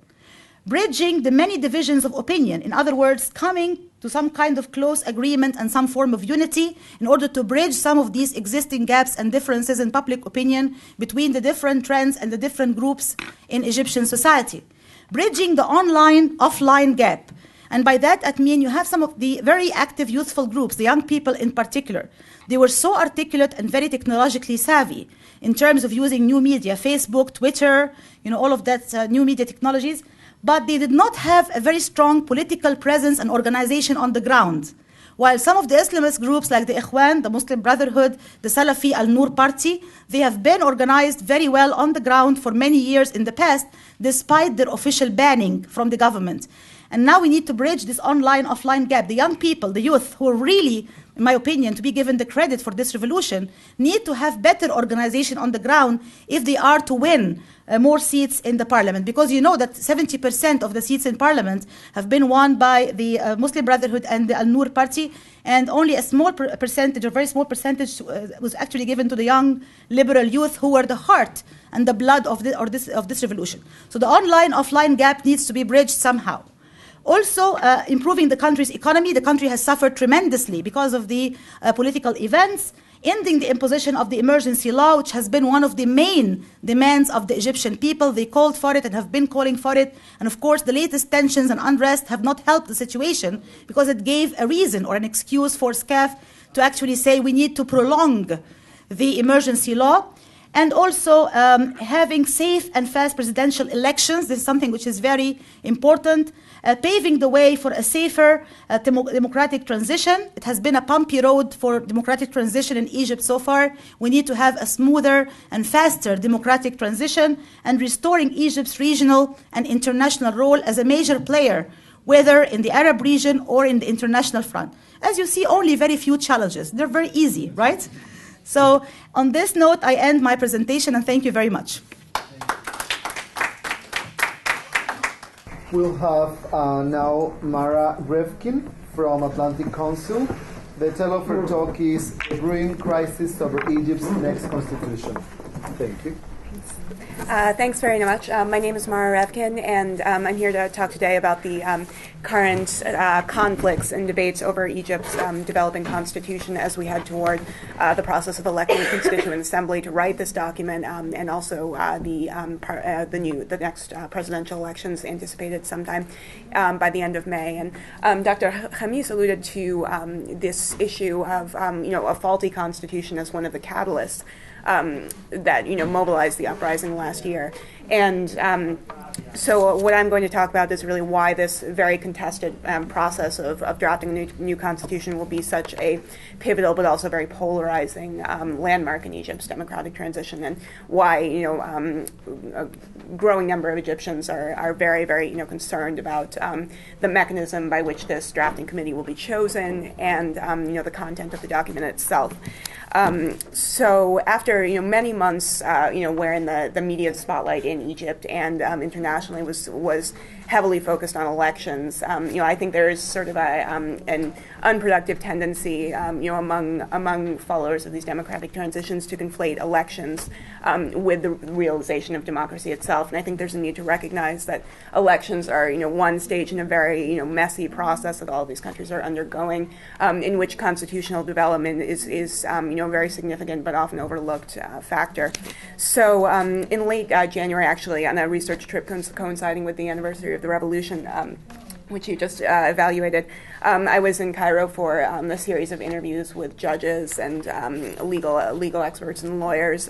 Bridging the many divisions of opinion. In other words, coming to some kind of close agreement and some form of unity in order to bridge some of these existing gaps and differences in public opinion between the different trends and the different groups in Egyptian society. Bridging the online-offline gap. And by that, I mean you have some of the very active youthful groups, the young people in particular. They were so articulate and very technologically savvy in terms of using new media, Facebook, Twitter, all of that new media technologies. But they did not have a very strong political presence and organization on the ground. While some of the Islamist groups like the Ikhwan, the Muslim Brotherhood, the Salafi Al-Nur Party, they have been organized very well on the ground for many years in the past, despite their official banning from the government. And now we need to bridge this online-offline gap. The young people, the youth, who are really, in my opinion, to be given the credit for this revolution, need to have better organization on the ground if they are to win more seats in the parliament. Because you know that 70% of the seats in parliament have been won by the Muslim Brotherhood and the Al-Nur Party, and only a small percentage, or very small percentage, was actually given to the young liberal youth who were the heart and the blood of this revolution. So the online-offline gap needs to be bridged somehow. Also, improving the country's economy. The country has suffered tremendously because of the political events, ending the imposition of the emergency law, which has been one of the main demands of the Egyptian people. They called for it and have been calling for it. And of course, the latest tensions and unrest have not helped the situation because it gave a reason or an excuse for SCAF to actually say we need to prolong the emergency law. And also having safe and fast presidential elections. This is something which is very important. Paving the way for a safer democratic transition. It has been a bumpy road for democratic transition in Egypt so far. We need to have a smoother and faster democratic transition, and restoring Egypt's regional and international role as a major player, whether in the Arab region or in the international front. As you see, only very few challenges. They're very easy, right? So on this note, I end my presentation, and thank you very much. We'll have now Mara Revkin from Atlantic Council. The title of her talk is Brewing Crisis Over Egypt's Next Constitution. Thank you. Thanks very much. My name is Mara Revkin, and I'm here to talk today about the current conflicts and debates over Egypt's developing constitution as we head toward the process of electing a constituent assembly to write this document, and also the next presidential elections anticipated sometime by the end of May. And Dr. Khamis alluded to this issue of a faulty constitution as one of the catalysts. that mobilized the uprising last year. And so what I'm going to talk about is really why this very contested process of drafting a new constitution will be such a pivotal but also very polarizing landmark in Egypt's democratic transition, and why a growing number of Egyptians are very, very concerned about the mechanism by which this drafting committee will be chosen, and the content of the document itself. So after many months, wherein the media spotlight in Egypt and internationally was heavily focused on elections, I think there is sort of an unproductive tendency, among followers of these democratic transitions to conflate elections with the realization of democracy itself. And I think there's a need to recognize that elections are, one stage in a very, messy process that all of these countries are undergoing, in which constitutional development is a very significant but often overlooked factor. So in late January, actually, on a research trip coinciding with the anniversary of the revolution, which you just evaluated, I was in Cairo for a series of interviews with judges and legal experts and lawyers.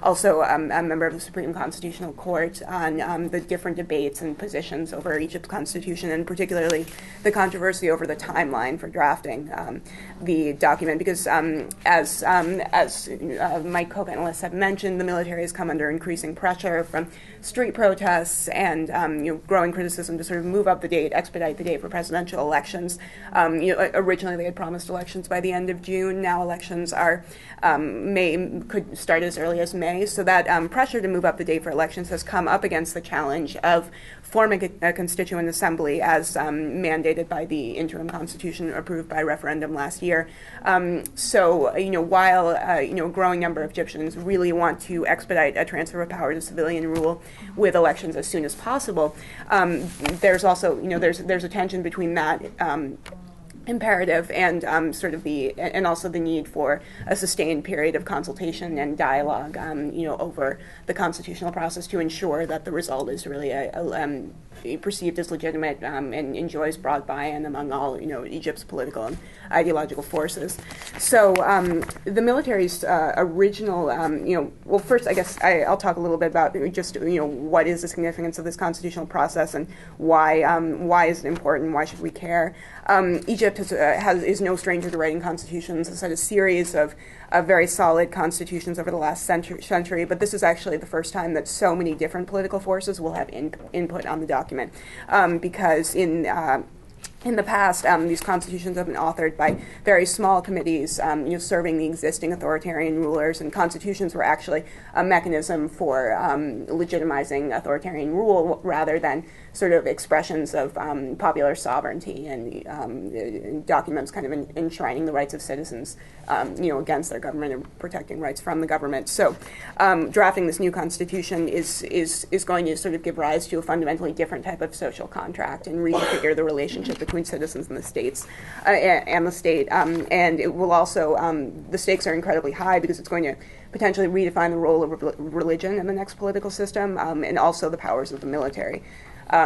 Also, a member of the Supreme Constitutional Court on the different debates and positions over Egypt's constitution, and particularly the controversy over the timeline for drafting the document. Because as my co-panelists have mentioned, the military has come under increasing pressure from street protests and growing criticism to sort of move up the date, expedite the date for presidential elections. Originally they had promised elections by the end of June. Now elections could start as early as May. So that pressure to move up the date for elections has come up against the challenge of forming a constituent assembly as mandated by the interim constitution approved by referendum last year. So while a growing number of Egyptians really want to expedite a transfer of power to civilian rule with elections as soon as possible, there's also there's a tension between that imperative and and also the need for a sustained period of consultation and dialogue, over the constitutional process to ensure that the result is really perceived as legitimate and enjoys broad buy-in among all Egypt's political and ideological forces. So the military's original, well, first I guess I'll talk a little bit about just what is the significance of this constitutional process and why is it important? Why should we care? Egypt is no stranger to writing constitutions. It's had a series of very solid constitutions over the last century, but this is actually the first time that so many different political forces will have input on the document, because in the past, these constitutions have been authored by very small committees, serving the existing authoritarian rulers, and constitutions were actually a mechanism for legitimizing authoritarian rule rather than sort of expressions of popular sovereignty and documents kind of enshrining the rights of citizens, against their government and protecting rights from the government. So, drafting this new constitution is going to sort of give rise to a fundamentally different type of social contract and reconfigure the relationship between citizens and the states and the state. And it will also the stakes are incredibly high because it's going to potentially redefine the role of religion in the next political system, and also the powers of the military.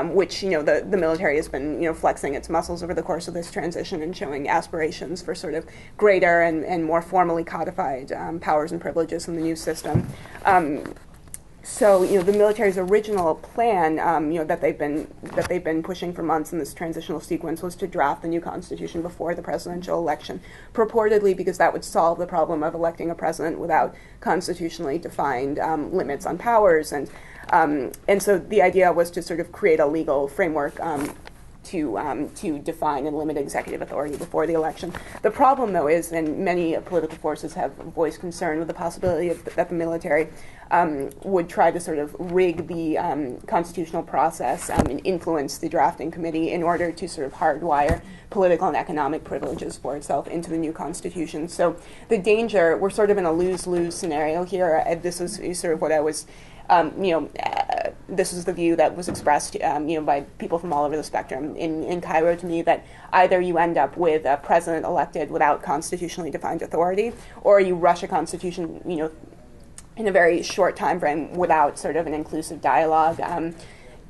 Which the military has been flexing its muscles over the course of this transition and showing aspirations for sort of greater and more formally codified powers and privileges in the new system. So the military's original plan that they've been pushing for months in this transitional sequence was to draft the new constitution before the presidential election, purportedly because that would solve the problem of electing a president without constitutionally defined limits on powers. And so the idea was to sort of create a legal framework to define and limit executive authority before the election. The problem, though, is, and many political forces have voiced concern with the possibility that the military would try to sort of rig the constitutional process and influence the drafting committee in order to sort of hardwire political and economic privileges for itself into the new constitution. So the danger, we're sort of in a lose-lose scenario here. This is sort of what I was this is the view that was expressed, by people from all over the spectrum in Cairo to me, that either you end up with a president elected without constitutionally defined authority, or you rush a constitution, in a very short time frame without sort of an inclusive dialogue,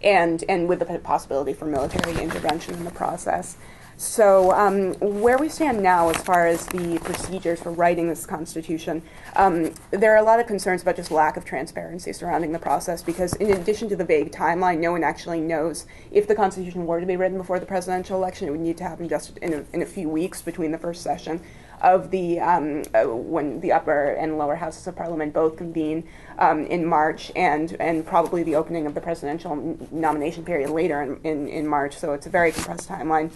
and with the possibility for military intervention in the process. So where we stand now as far as the procedures for writing this constitution, there are a lot of concerns about just lack of transparency surrounding the process, because in addition to the vague timeline, no one actually knows if the constitution were to be written before the presidential election. It would need to happen just in a few weeks between the first session of the when the upper and lower houses of parliament both convene in March, and probably the opening of the presidential nomination period later in March. So it's a very compressed timeline.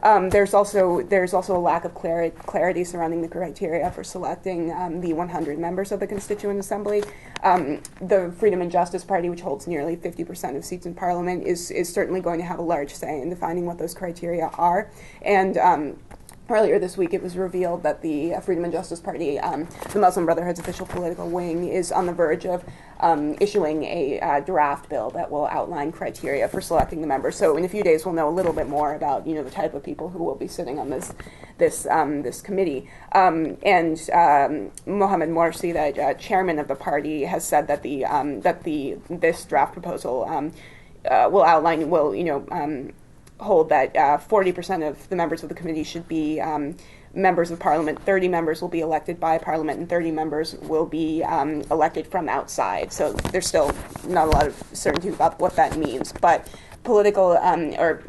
There's also a lack of clarity surrounding the criteria for selecting the 100 members of the Constituent Assembly. The Freedom and Justice Party, which holds nearly 50% of seats in Parliament, is certainly going to have a large say in defining what those criteria are. And earlier this week, it was revealed that the Freedom and Justice Party, the Muslim Brotherhood's official political wing, is on the verge of issuing a draft bill that will outline criteria for selecting the members. So in a few days, we'll know a little bit more about the type of people who will be sitting on this committee. And Mohamed Morsi, the chairman of the party, has said that this draft proposal will hold that 40% of the members of the committee should be members of parliament, 30 members will be elected by parliament, and 30 members will be elected from outside. So there's still not a lot of certainty about what that means. But political or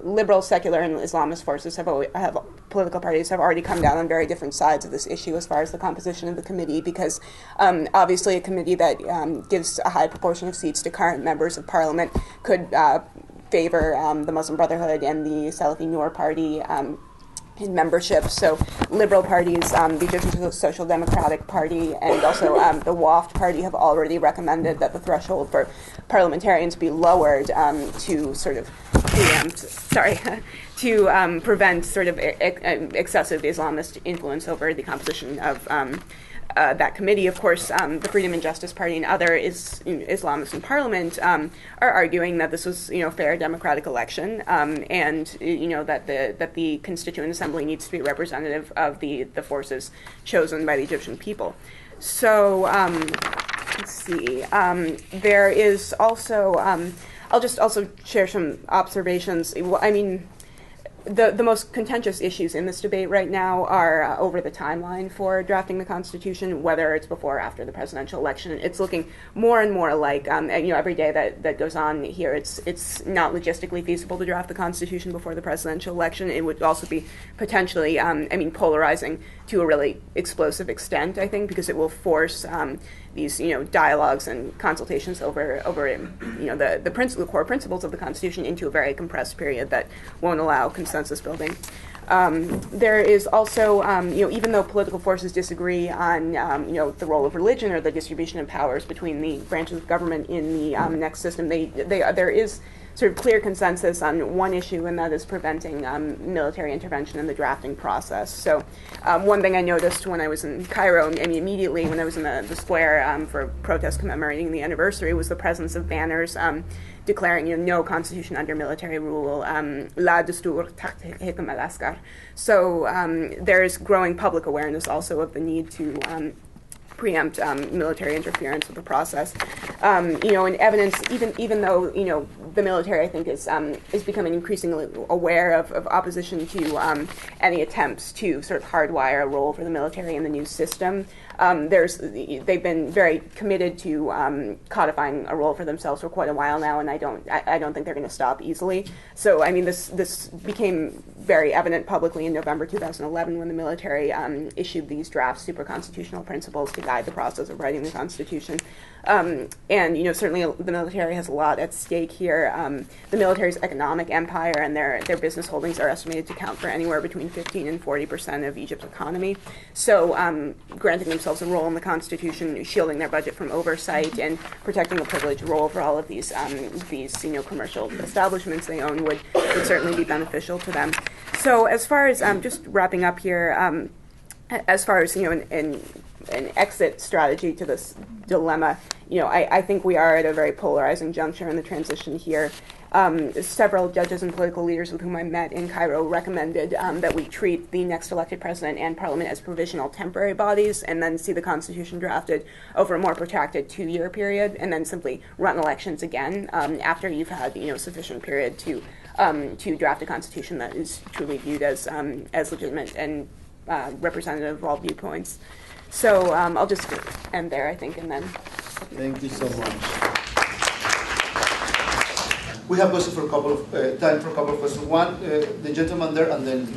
liberal, secular, and Islamist forces political parties have already come down on very different sides of this issue as far as the composition of the committee, because obviously a committee that gives a high proportion of seats to current members of parliament could favor the Muslim Brotherhood and the Salafi Noor Party in membership. So liberal parties, the Egyptian Social Democratic Party, and also the WAFT Party have already recommended that the threshold for parliamentarians be lowered to sort of prevent sort of excessive Islamist influence over the composition of that committee. Of course, the Freedom and Justice Party and other Islamists in Parliament are arguing that this was, fair democratic election, and that the Constituent Assembly needs to be representative of the forces chosen by the Egyptian people. So let's see. There is also. I'll just also share some observations. I mean, the most contentious issues in this debate right now are over the timeline for drafting the Constitution, whether it's before or after the presidential election. It's looking more and more like, every day that goes on here, it's not logistically feasible to draft the Constitution before the presidential election. It would also be potentially, polarizing to a really explosive extent, I think, because it will force these, dialogues and consultations over the core principles of the Constitution into a very compressed period that won't allow consensus building. There is also, even though political forces disagree on, the role of religion or the distribution of powers between the branches of government in the next system, there is sort of clear consensus on one issue, and that is preventing military intervention in the drafting process. So one thing I noticed when I was in Cairo, immediately when I was in the square for a protest commemorating the anniversary, was the presence of banners declaring, no constitution under military rule, la dastur taht hikam al-askar. So there is growing public awareness also of the need to preempt military interference with the process. And evidence, even though the military, I think, is becoming increasingly aware of opposition to any attempts to sort of hardwire a role for the military in the new system. They've been very committed to codifying a role for themselves for quite a while now, and I don't think they're going to stop easily. So this became very evident publicly in November 2011 when the military issued these draft super-constitutional principles to guide the process of writing the Constitution. And certainly the military has a lot at stake here. The military's economic empire and their business holdings are estimated to count for anywhere between 15 and 40% of Egypt's economy. So granting themselves a role in the Constitution, shielding their budget from oversight, and protecting a privileged role for all of these commercial establishments they own would certainly be beneficial to them. So as far as just wrapping up here, as far as an exit strategy to this dilemma, I think we are at a very polarizing juncture in the transition here. Several judges and political leaders with whom I met in Cairo recommended that we treat the next elected president and parliament as provisional temporary bodies, and then see the Constitution drafted over a more protracted 2-year period, and then simply run elections again after you've had sufficient period to to draft a constitution that is truly viewed as legitimate and representative of all viewpoints. So I'll just end there, I think, and then. Thank you so much. We have questions for a couple of time for a couple of questions. One, the gentleman there, and then.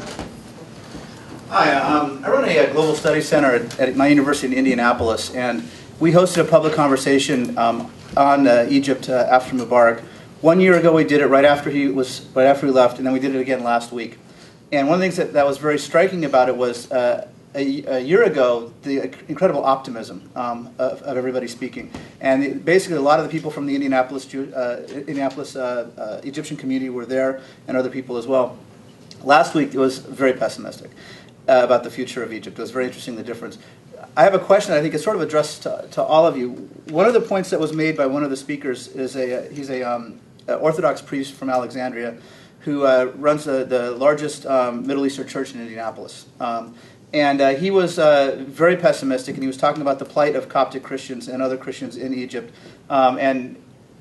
Hi, I run a global studies center at my university in Indianapolis, and we hosted a public conversation on Egypt after Mubarak. 1 year ago, we did it right after he left, and then we did it again last week. And one of the things that was very striking about it was a year ago, the incredible optimism of everybody speaking. And basically, a lot of the people from the Indianapolis Egyptian community were there, and other people as well. Last week, it was very pessimistic about the future of Egypt. It was very interesting, the difference. I have a question I think is sort of addressed to all of you. One of the points that was made by one of the speakers is he's a Orthodox priest from Alexandria who runs the largest Middle Eastern church in Indianapolis. And he was very pessimistic, and he was talking about the plight of Coptic Christians and other Christians in Egypt. And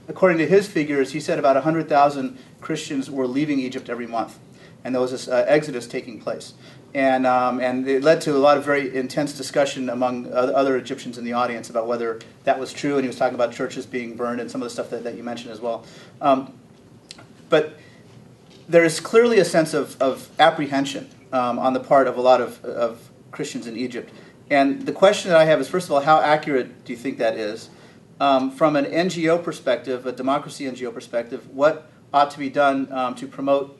according to his figures, he said about 100,000 Christians were leaving Egypt every month. And there was this exodus taking place. And it led to a lot of very intense discussion among other Egyptians in the audience about whether that was true. And he was talking about churches being burned and some of the stuff that you mentioned as well. But there is clearly a sense of apprehension on the part of a lot of Christians in Egypt. And the question that I have is, first of all, how accurate do you think that is? From an NGO perspective, a democracy NGO perspective, what ought to be done to promote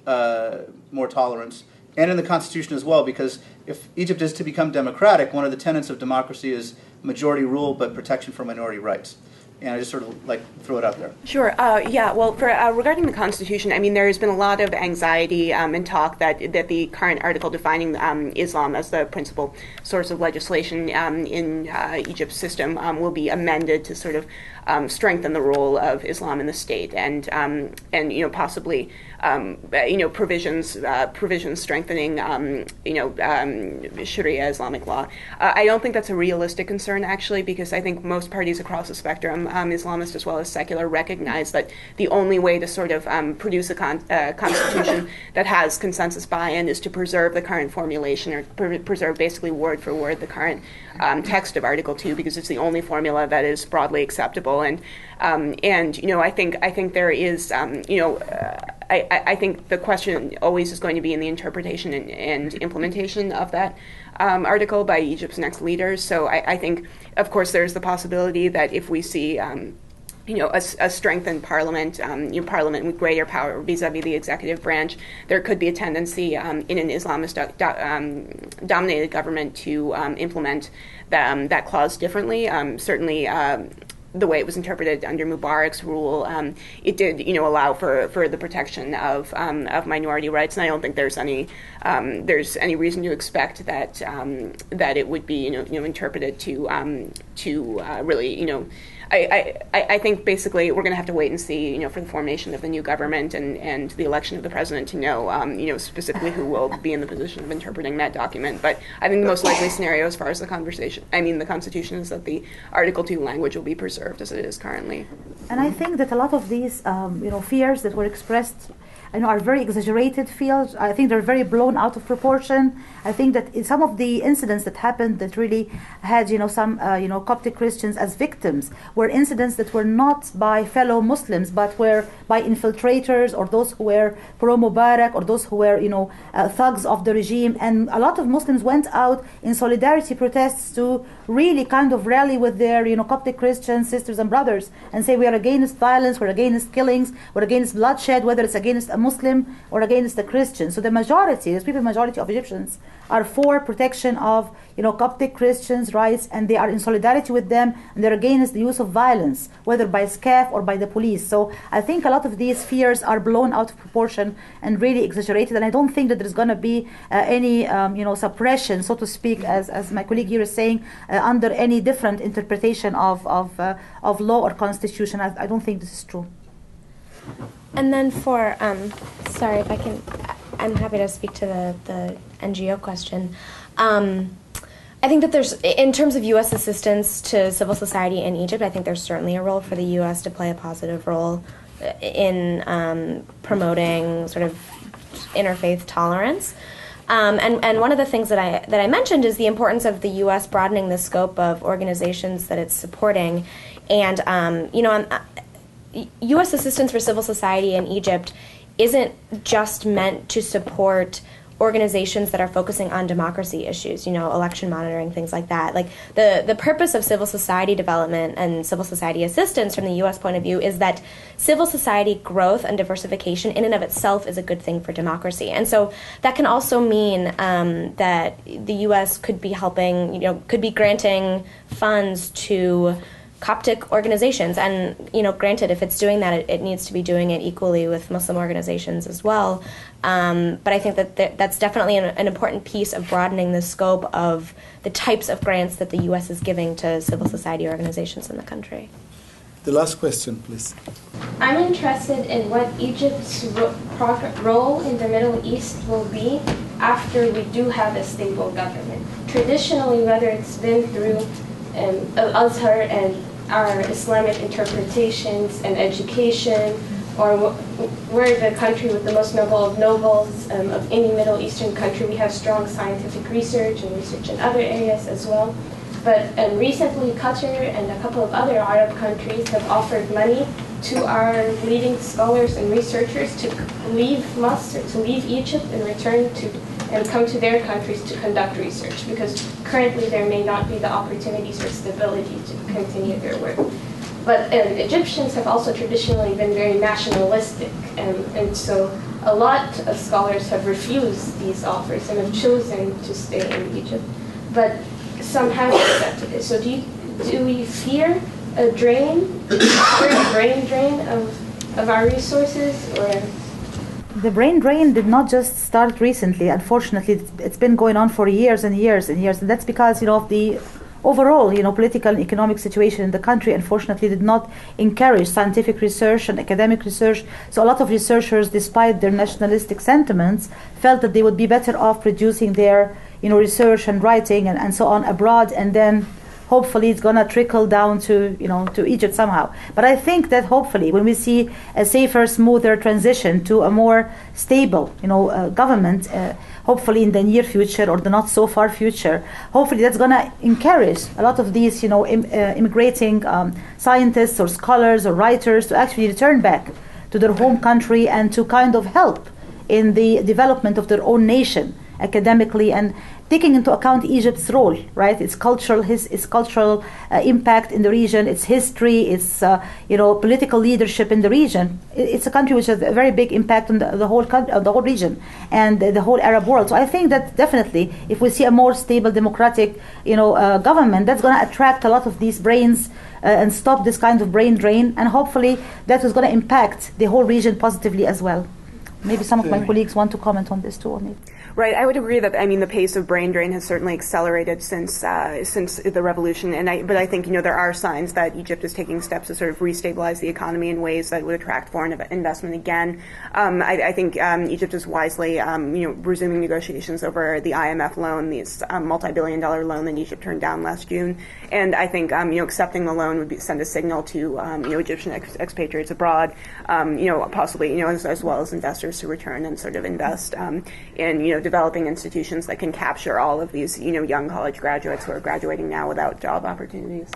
more tolerance? And in the Constitution as well, because if Egypt is to become democratic, one of the tenets of democracy is majority rule, but protection for minority rights. And I just sort of throw it out there. Sure. Yeah. Well, for regarding the Constitution, I mean, there has been a lot of anxiety and talk that the current article defining Islam as the principal source of legislation in Egypt's system will be amended to sort of strengthen the role of Islam in the state, and possibly provisions strengthening Sharia Islamic law. I don't think that's a realistic concern, actually, because I think most parties across the spectrum, Islamist as well as secular, recognize that the only way to sort of produce a constitution that has consensus buy-in is to preserve the current formulation, or preserve basically word for word the current text of Article 2, because it's the only formula that is broadly acceptable. And I think there is I think the question always is going to be in the interpretation and implementation of that article by Egypt's next leaders. So I think, of course, there's the possibility that if we see a strengthened parliament, parliament with greater power vis-a-vis the executive branch, there could be a tendency in an Islamist-dominated government to implement that clause differently. Certainly, the way it was interpreted under Mubarak's rule, it did, allow for the protection of minority rights, and I don't think there's any reason to expect that it would be interpreted to really I think basically we're going to have to wait and see, for the formation of the new government and the election of the president to know, specifically who will be in the position of interpreting that document. But I think the most likely scenario, as far as the Constitution, is that the Article 2 language will be preserved as it is currently. And I think that a lot of these, fears that were expressed, are very exaggerated fears. I think they're very blown out of proportion. I think that in some of the incidents that happened that really had, some, Coptic Christians as victims were incidents that were not by fellow Muslims, but were by infiltrators or those who were pro-Mubarak or those who were, thugs of the regime. And a lot of Muslims went out in solidarity protests to really kind of rally with their, Coptic Christian sisters and brothers and say, we are against violence, we're against killings, we're against bloodshed, whether it's against a Muslim or against a Christian. So the majority of Egyptians are for protection of Coptic Christians' rights, and they are in solidarity with them, and they're against the use of violence, whether by SCAF or by the police. So I think a lot of these fears are blown out of proportion and really exaggerated, and I don't think that there's going to be any suppression, so to speak, as my colleague here is saying, under any different interpretation of law or constitution. I don't think this is true. And then for, sorry if I can, I'm happy to speak to the NGO question. I think that there's, in terms of U.S. assistance to civil society in Egypt, I think there's certainly a role for the U.S. to play a positive role in promoting sort of interfaith tolerance. And one of the things that I mentioned is the importance of the U.S. broadening the scope of organizations that it's supporting. And, U.S. assistance for civil society in Egypt isn't just meant to support organizations that are focusing on democracy issues, election monitoring, things like that. Like the purpose of civil society development and civil society assistance from the U.S. point of view is that civil society growth and diversification in and of itself is a good thing for democracy. And so that can also mean that the U.S. could be helping, could be granting funds to Coptic organizations, and granted, if it's doing that, it needs to be doing it equally with Muslim organizations as well. But I think that that's definitely an important piece of broadening the scope of the types of grants that the U.S. is giving to civil society organizations in the country. The last question, please. I'm interested in what Egypt's role in the Middle East will be after we do have a stable government. Traditionally, whether it's been through Al-Azhar and our Islamic interpretations and education, or we're the country with the most noble of nobles of any Middle Eastern country. We have strong scientific research and research in other areas as well. But recently, Qatar and a couple of other Arab countries have offered money to our leading scholars and researchers to leave Masr, to leave Egypt and return to and come to their countries to conduct research, because currently there may not be the opportunities or stability to continue their work. But Egyptians have also traditionally been very nationalistic, and so a lot of scholars have refused these offers and have chosen to stay in Egypt. But some have accepted it. So do we fear a brain drain of our resources, or? The brain drain did not just start recently. Unfortunately, it's been going on for years and years and years, and that's because of the overall political and economic situation in the country. Unfortunately, did not encourage scientific research and academic research. So a lot of researchers, despite their nationalistic sentiments, felt that they would be better off producing their research and writing and so on abroad, and then hopefully it's going to trickle down to to Egypt somehow. But I think that hopefully when we see a safer, smoother transition to a more stable government, hopefully in the near future or the not so far future, hopefully that's going to encourage a lot of these immigrating scientists or scholars or writers to actually return back to their home country and to kind of help in the development of their own nation academically, and taking into account Egypt's role, right? Its cultural impact in the region, its history, its political leadership in the region. It's a country which has a very big impact on the whole region and the whole Arab world. So I think that definitely, if we see a more stable, democratic, government, that's going to attract a lot of these brains and stop this kind of brain drain, and hopefully that is going to impact the whole region positively as well. Maybe some of my colleagues want to comment on this too, or maybe. Right, I would agree that the pace of brain drain has certainly accelerated since the revolution, but I think there are signs that Egypt is taking steps to sort of restabilize the economy in ways that would attract foreign investment again. I think Egypt is wisely resuming negotiations over the IMF loan, this multi-billion-dollar loan that Egypt turned down last June, and I think accepting the loan would send a signal to Egyptian expatriates abroad, possibly as well as investors to return and sort of invest in developing institutions that can capture all of these young college graduates who are graduating now without job opportunities.